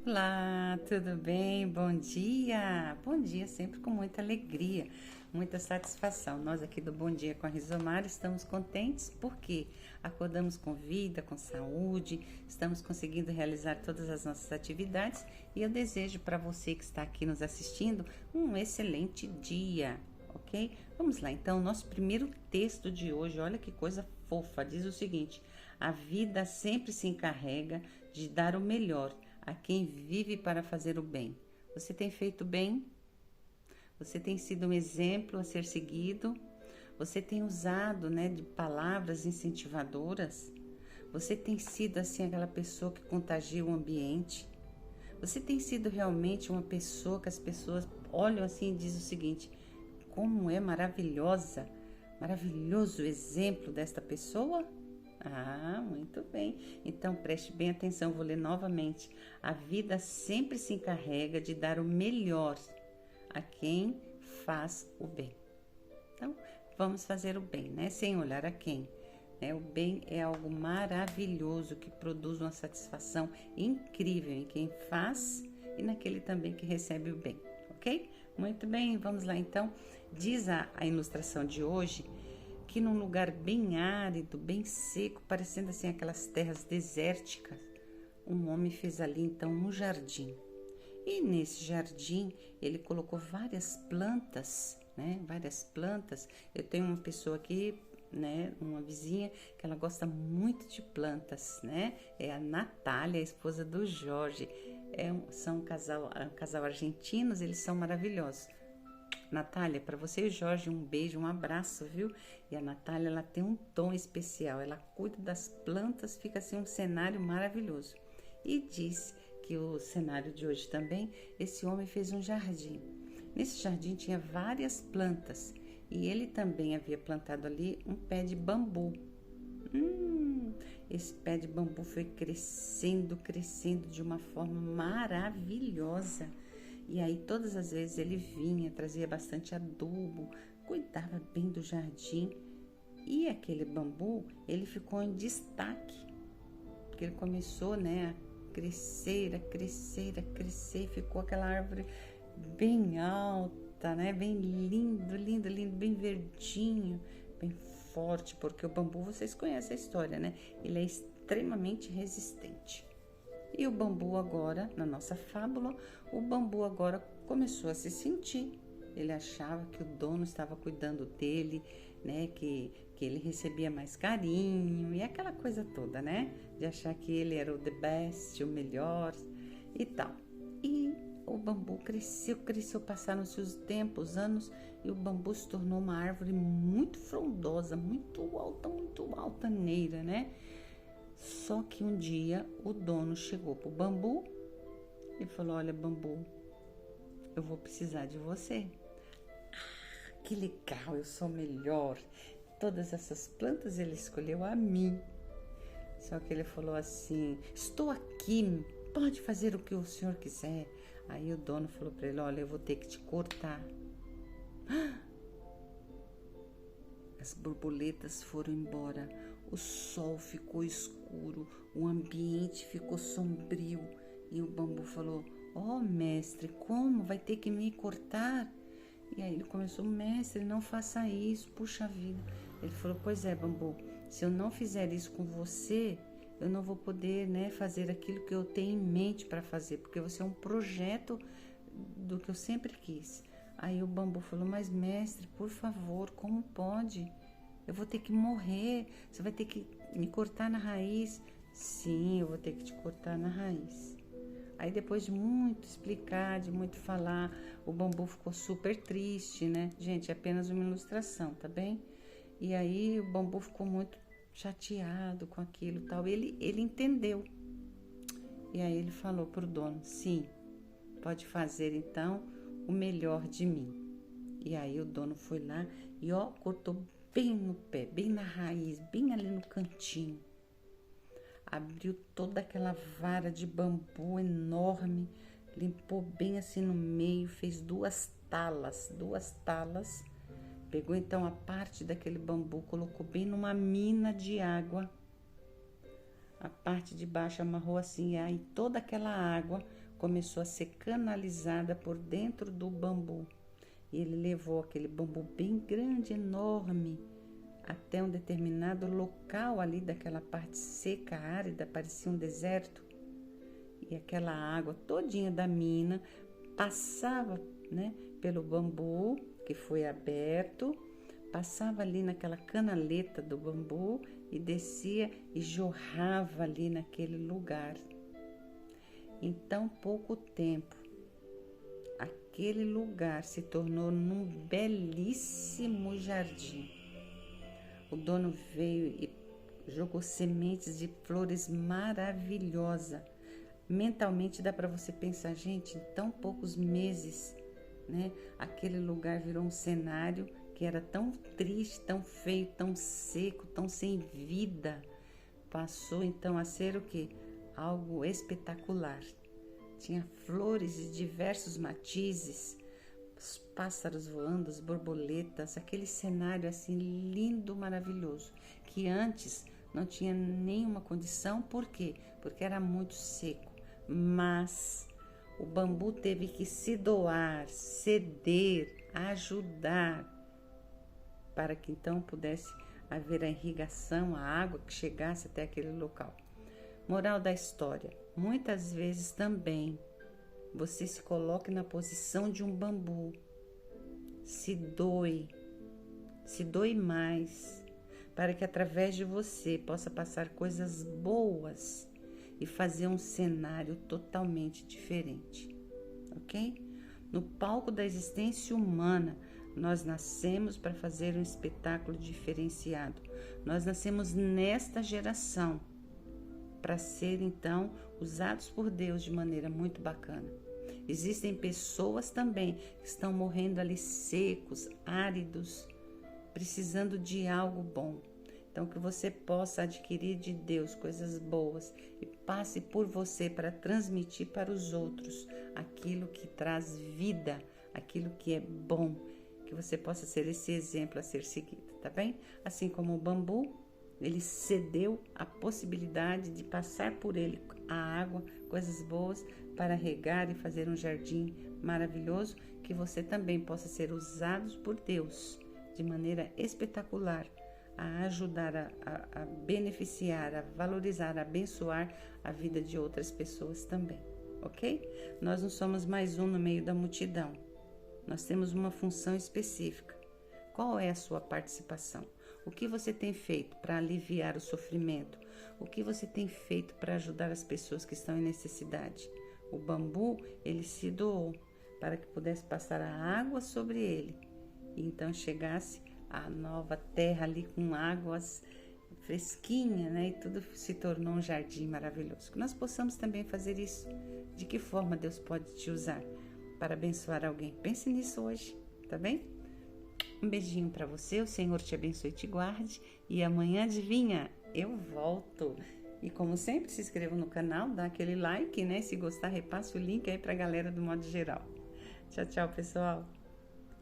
Olá, tudo bem? Bom dia! Bom dia, sempre com muita alegria, muita satisfação. Nós aqui do Bom Dia com a Rizomar estamos contentes porque acordamos com vida, com saúde, estamos conseguindo realizar todas as nossas atividades e eu desejo para você que está aqui nos assistindo um excelente dia, ok? Vamos lá então, nosso primeiro texto de hoje, olha que coisa fofa, diz o seguinte: a vida sempre se encarrega de dar o melhor a quem vive para fazer o bem. Você tem feito bem? Você tem sido um exemplo a ser seguido? Você tem usado, de palavras incentivadoras? Você tem sido assim aquela pessoa que contagia o ambiente? Você tem sido realmente uma pessoa que as pessoas olham assim e dizem o seguinte: como é maravilhosa, maravilhoso o exemplo desta pessoa? Ah, muito bem. Então preste bem atenção, vou ler novamente. A vida sempre se encarrega de dar o melhor a quem faz o bem. Então, vamos fazer o bem, sem olhar a quem. O bem é algo maravilhoso que produz uma satisfação incrível em quem faz e naquele também que recebe o bem, ok? Muito bem, vamos lá então. Diz a ilustração de hoje que num lugar bem árido, bem seco, parecendo assim aquelas terras desérticas, um homem fez ali então um jardim. E nesse jardim ele colocou várias plantas, Várias plantas. Eu tenho uma pessoa aqui, uma vizinha, que ela gosta muito de plantas, É a Natália, a esposa do Jorge. São um casal argentinos, eles são maravilhosos. Natália, para você e o Jorge, um beijo, um abraço, viu? E a Natália, ela tem um dom especial, ela cuida das plantas, fica assim um cenário maravilhoso. E diz que o cenário de hoje também, esse homem fez um jardim. Nesse jardim tinha várias plantas e ele também havia plantado ali um pé de bambu. Esse pé de bambu foi crescendo, crescendo de uma forma maravilhosa. E aí todas as vezes ele vinha, trazia bastante adubo, cuidava bem do jardim. E aquele bambu, ele ficou em destaque, porque ele começou, a crescer, a crescer, a crescer, ficou aquela árvore bem alta, bem lindo, lindo, lindo, bem verdinho, bem forte, porque o bambu, vocês conhecem a história, Ele é extremamente resistente. E o bambu agora, na nossa fábula, o bambu agora começou a se sentir. Ele achava que o dono estava cuidando dele, que ele recebia mais carinho e aquela coisa toda, De achar que ele era o the best, o melhor e tal. E o bambu cresceu, cresceu, passaram-se os tempos, anos, e o bambu se tornou uma árvore muito frondosa, muito altaneira, Só que um dia o dono chegou pro bambu e falou: olha, bambu, eu vou precisar de você. Que legal, eu sou melhor. Todas essas plantas ele escolheu a mim. Só que ele falou assim: estou aqui, pode fazer o que o senhor quiser. Aí o dono falou para ele: olha, eu vou ter que te cortar. As borboletas foram embora, o sol ficou escuro, o ambiente ficou sombrio e o bambu falou: ó, mestre, como? Vai ter que me cortar? E aí ele começou: mestre, não faça isso, puxa vida. Ele falou: pois é, bambu, se eu não fizer isso com você, eu não vou poder, fazer aquilo que eu tenho em mente para fazer, porque você é um projeto do que eu sempre quis. Aí o bambu falou: mas mestre, por favor, como pode? Eu vou ter que morrer, você vai ter que me cortar na raiz. Sim, eu vou ter que te cortar na raiz. Aí depois de muito explicar, de muito falar, o bambu ficou super triste, Gente, é apenas uma ilustração, tá bem? E aí o bambu ficou muito chateado com aquilo e tal. Ele entendeu. E aí ele falou pro dono: sim, pode fazer então o melhor de mim. E aí o dono foi lá e cortou bem no pé, bem na raiz, bem ali no cantinho. Abriu toda aquela vara de bambu enorme, limpou bem assim no meio, fez duas talas. Pegou então a parte daquele bambu, colocou bem numa mina de água. A parte de baixo amarrou assim, e aí toda aquela água começou a ser canalizada por dentro do bambu. E ele levou aquele bambu bem grande, enorme, até um determinado local ali daquela parte seca, árida, parecia um deserto. E aquela água todinha da mina passava, né, pelo bambu que foi aberto, passava ali naquela canaleta do bambu e descia e jorrava ali naquele lugar. Em tão pouco tempo, aquele lugar se tornou num belíssimo jardim. O dono veio e jogou sementes de flores maravilhosas. Mentalmente dá para você pensar, gente, em tão poucos meses, né? Aquele lugar virou um cenário que era tão triste, tão feio, tão seco, tão sem vida. Passou então a ser o quê? Algo espetacular. Tinha flores de diversos matizes, os pássaros voando, as borboletas, aquele cenário assim lindo, maravilhoso, que antes não tinha nenhuma condição. Por quê? Porque era muito seco. Mas o bambu teve que se doar, ceder, ajudar, para que então pudesse haver a irrigação, a água que chegasse até aquele local. Moral da história: muitas vezes também você se coloque na posição de um bambu, se doe mais, para que através de você possa passar coisas boas e fazer um cenário totalmente diferente, ok? No palco da existência humana, nós nascemos para fazer um espetáculo diferenciado. Nós nascemos nesta geração para ser, então, usados por Deus de maneira muito bacana. Existem pessoas também que estão morrendo ali secos, áridos, precisando de algo bom. Então, que você possa adquirir de Deus coisas boas e passe por você para transmitir para os outros aquilo que traz vida, aquilo que é bom, que você possa ser esse exemplo a ser seguido, tá bem? Assim como o bambu, ele cedeu a possibilidade de passar por ele a água, coisas boas, para regar e fazer um jardim maravilhoso, que você também possa ser usado por Deus de maneira espetacular, a ajudar, a beneficiar, a valorizar, a abençoar a vida de outras pessoas também, ok? Nós não somos mais um no meio da multidão. Nós temos uma função específica. Qual é a sua participação? O que você tem feito para aliviar o sofrimento? O que você tem feito para ajudar as pessoas que estão em necessidade? O bambu, ele se doou para que pudesse passar a água sobre ele e então chegasse a nova terra ali com águas fresquinha, né? E tudo se tornou um jardim maravilhoso. Que nós possamos também fazer isso. De que forma Deus pode te usar para abençoar alguém? Pense nisso hoje, tá bem? Um beijinho para você, o Senhor te abençoe e te guarde. E amanhã, adivinha, eu volto. E como sempre, se inscreva no canal, dá aquele like, né? Se gostar, repasse o link aí para a galera do modo geral. Tchau, tchau, pessoal.